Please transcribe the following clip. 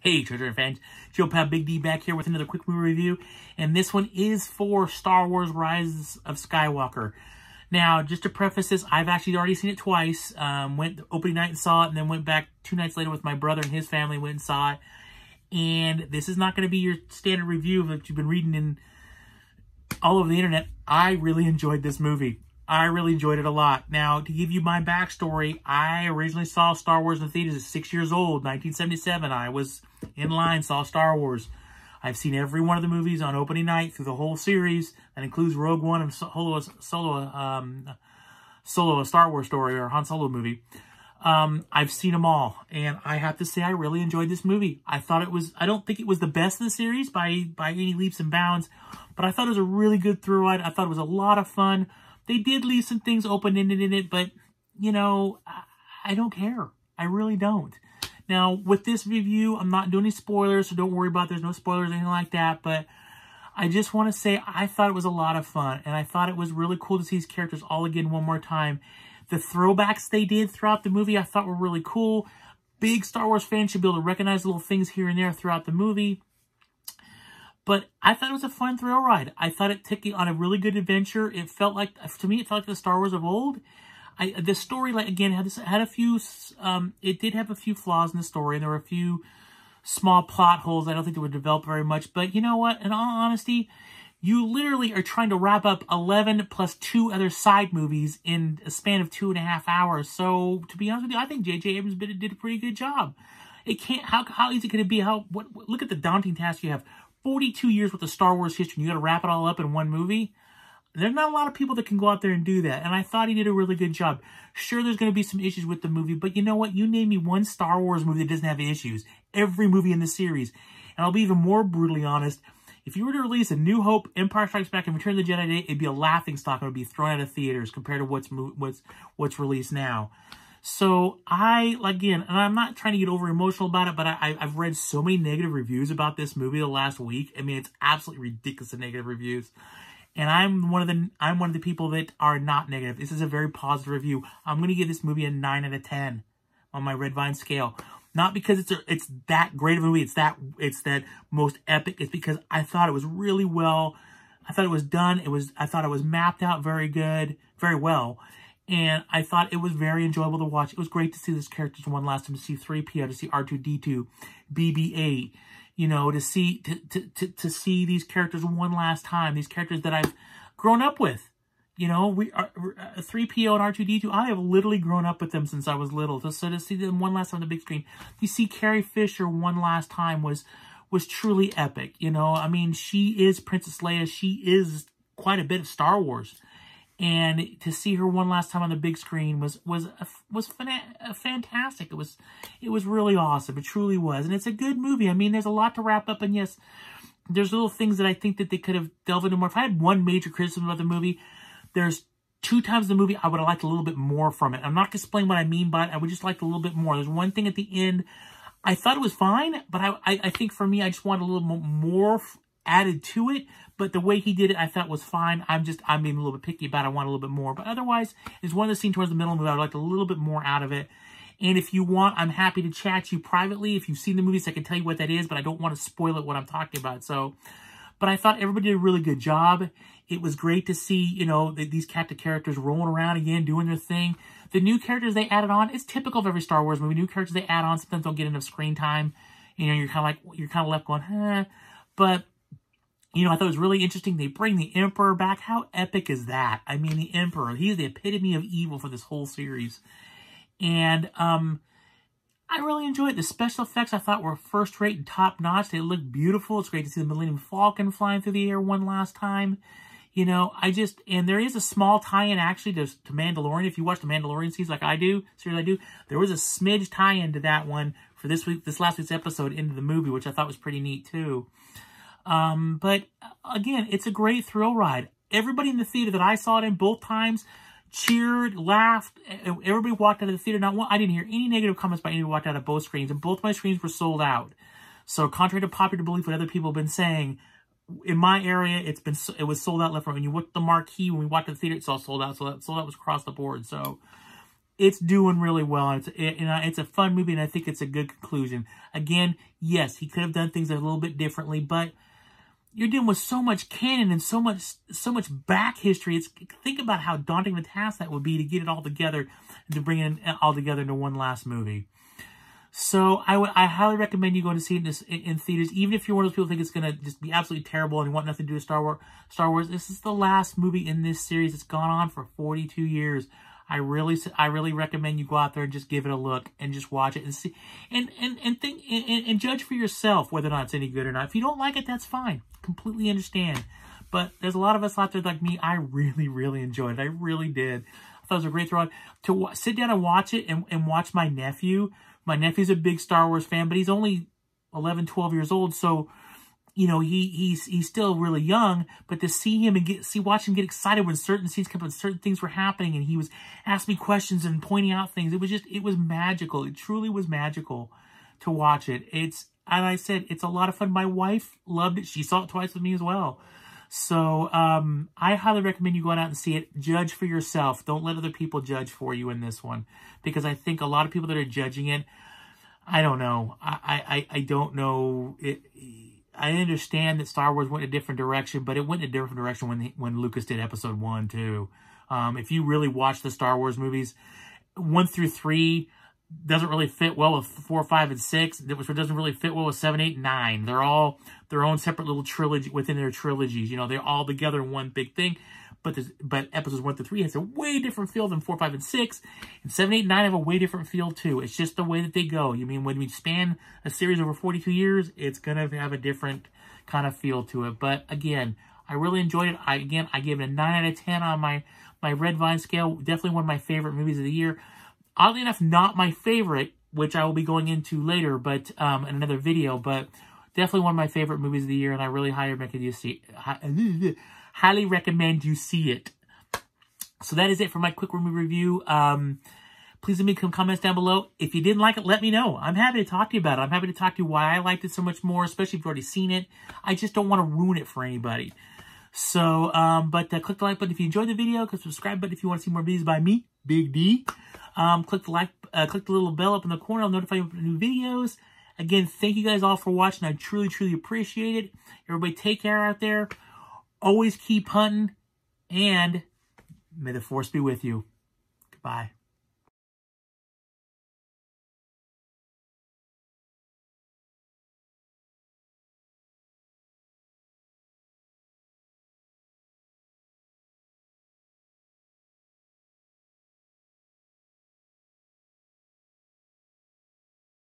Hey, Treasure fans, Joe Pal Big D back here with another quick movie review, and this one is for Star Wars Rise of Skywalker. Now, just to preface this, I've actually already seen it twice. Went opening night and saw it, and then went back 2 nights later with my brother and his family, went and saw it. And this is not going to be your standard review of what you've been reading in all over the internet. I really enjoyed this movie. I really enjoyed it a lot. Now, to give you my backstory, I originally saw Star Wars in the theaters at 6 years old, 1977. I was in line, saw Star Wars. I've seen every one of the movies on opening night through the whole series. That includes Rogue One and Solo, a Star Wars story, or Han Solo movie. I've seen them all, and I have to say I really enjoyed this movie. I thought it was, I don't think it was the best in the series by any leaps and bounds, but I thought it was a really good through ride. I thought it was a lot of fun. They did leave some things open-ended in it, but, you know, I don't care. I really don't. Now, with this review, I'm not doing any spoilers, so don't worry about it. There's no spoilers or anything like that, but I just want to say I thought it was a lot of fun, and I thought it was really cool to see these characters all again one more time. The throwbacks they did throughout the movie I thought were really cool. Big Star Wars fans should be able to recognize little things here and there throughout the movie. But I thought it was a fun thrill ride. I thought it took you on a really good adventure. It felt like, to me, it felt like the Star Wars of old. The story, like, again, had a few, it did have a few flaws in the story, and there were a few small plot holes I don't think they would develop very much. But you know what? In all honesty, you literally are trying to wrap up 11 plus 2 other side movies in a span of 2.5 hours. So, to be honest with you, I think J.J. Abrams did a pretty good job. It can't, how easy can it be? Look at the daunting task you have. 42 years worth of Star Wars history, and you got to wrap it all up in one movie. There's not a lot of people that can go out there and do that, and I thought he did a really good job. Sure, there's going to be some issues with the movie, but you know what? You name me one Star Wars movie that doesn't have issues. Every movie in the series. And I'll be even more brutally honest. If you were to release A New Hope, Empire Strikes Back, and Return of the Jedi today, it'd be a laughingstock and it would be thrown out of theaters compared to what's released now. So again, and I'm not trying to get over emotional about it, but I've read so many negative reviews about this movie the last week. I mean, it's absolutely ridiculous, the negative reviews. And I'm one of the people that are not negative. This is a very positive review. I'm going to give this movie a 9 out of 10 on my Red Vine scale. Not because it's that great of a movie, it's that most epic. It's because I thought it was really well. I thought it was done. I thought it was mapped out very well. And I thought it was very enjoyable to watch. It was great to see these characters one last time, to see 3PO, to see R2-D2, BB-8, you know, to see these characters one last time. These characters that I've grown up with. You know, 3PO and R2-D2, I have literally grown up with them since I was little. So to see them one last time on the big screen, to see Carrie Fisher one last time was truly epic. You know, I mean, she is Princess Leia. She is quite a bit of Star Wars. And to see her one last time on the big screen was fantastic. It was really awesome. It truly was. And it's a good movie. I mean, there's a lot to wrap up. And yes, there's little things that I think that they could have delved into more. If I had one major criticism about the movie, there's 2 times the movie I would have liked a little bit more from it. I'm not going to explain what I mean by it. I would just like a little bit more. There's one thing at the end. I thought it was fine, but I think for me, I just wanted a little more added to it. But the way he did it, I thought was fine. I'm being a little bit picky about it. I want a little bit more. But otherwise, it's one of the scenes towards the middle of the movie I would like a little bit more out of it. And if you want, I'm happy to chat you privately. If you've seen the movie, so I can tell you what that is, but I don't want to spoil it what I'm talking about. So, but I thought everybody did a really good job. It was great to see, you know, these captive characters rolling around again, doing their thing. The new characters they added on, it's typical of every Star Wars movie. New characters they add on sometimes don't get enough screen time. You know, you're kind of left going, huh. But, you know, I thought it was really interesting. They bring the Emperor back. How epic is that? I mean, the Emperor, he's the epitome of evil for this whole series. And, I really enjoyed it. The special effects I thought were first-rate and top-notch. They look beautiful. It's great to see the Millennium Falcon flying through the air one last time. You know, and there is a small tie-in actually to Mandalorian. If you watch the Mandalorian series like I do, there was a smidge tie-in to that one for this last week's episode into the movie, which I thought was pretty neat too. But again, it's a great thrill ride. Everybody in the theater that I saw it in both times cheered, laughed. Everybody walked out of the theater. I didn't hear any negative comments by anybody who walked out of both screens, and both my screens were sold out. So contrary to popular belief, what other people have been saying, in my area, it was sold out left and right. When you look at the marquee, when we walked to the theater, it's all sold out. So that sold out was across the board. So it's doing really well. It's a fun movie, and I think it's a good conclusion. Again, yes, he could have done things a little bit differently, but you're dealing with so much canon and so much back history. Think about how daunting the task that would be to get it all together and to bring it all together into one last movie. So I highly recommend you going to see it in theaters, even if you're one of those people who think it's going to just be absolutely terrible and you want nothing to do with Star Wars. This is the last movie in this series. It's gone on for 42 years. I really recommend you go out there and just give it a look and just watch it and see and think and judge for yourself whether or not it's any good or not. If you don't like it, that's fine. Completely understand. But there's a lot of us out there like me. I really enjoyed it. I really did. I thought it was a great throw. To sit down and watch it and watch my nephew. My nephew's a big Star Wars fan, but he's only 11, 12 years old, so you know, he's still really young, but to see him and watch him get excited when certain scenes come up and certain things were happening, and he was asking me questions and pointing out things, it was magical. It truly was magical to watch it. And I said, it's a lot of fun. My wife loved it. She saw it twice with me as well. So I highly recommend you going out and see it. Judge for yourself. Don't let other people judge for you in this one, because I think a lot of people that are judging it, I don't know. I don't know. I understand that Star Wars went a different direction, but it went in a different direction when Lucas did Episode 1 too. If you really watch the Star Wars movies, 1 through 3 doesn't really fit well with 4, 5, and 6. Which doesn't really fit well with 7, 8, and 9. They're all their own separate little trilogy within their trilogies. You know, they're all together in one big thing. But episodes 1 through 3 has a way different feel than 4, 5, and 6. And 7, 8, and 9 have a way different feel too. It's just the way that they go. You mean, when we span a series over 42 years, it's going to have a different kind of feel to it. But again, I really enjoyed it. I gave it a 9 out of 10 on my Red Vine scale. Definitely one of my favorite movies of the year. Oddly enough, not my favorite, which I will be going into later, but in another video. But definitely one of my favorite movies of the year, and I really highly recommend you see it. So that is it for my quick movie review. Please leave me some comments down below. If you didn't like it, let me know. I'm happy to talk to you about it. I'm happy to talk to you why I liked it so much more, especially if you've already seen it. I just don't want to ruin it for anybody. So, click the like button if you enjoyed the video. Click the subscribe button if you want to see more videos by me, Big D. Click the little bell up in the corner. I'll notify you of new videos. Again, thank you guys all for watching. I truly appreciate it. Everybody take care out there. Always keep hunting, and may the Force be with you. Goodbye.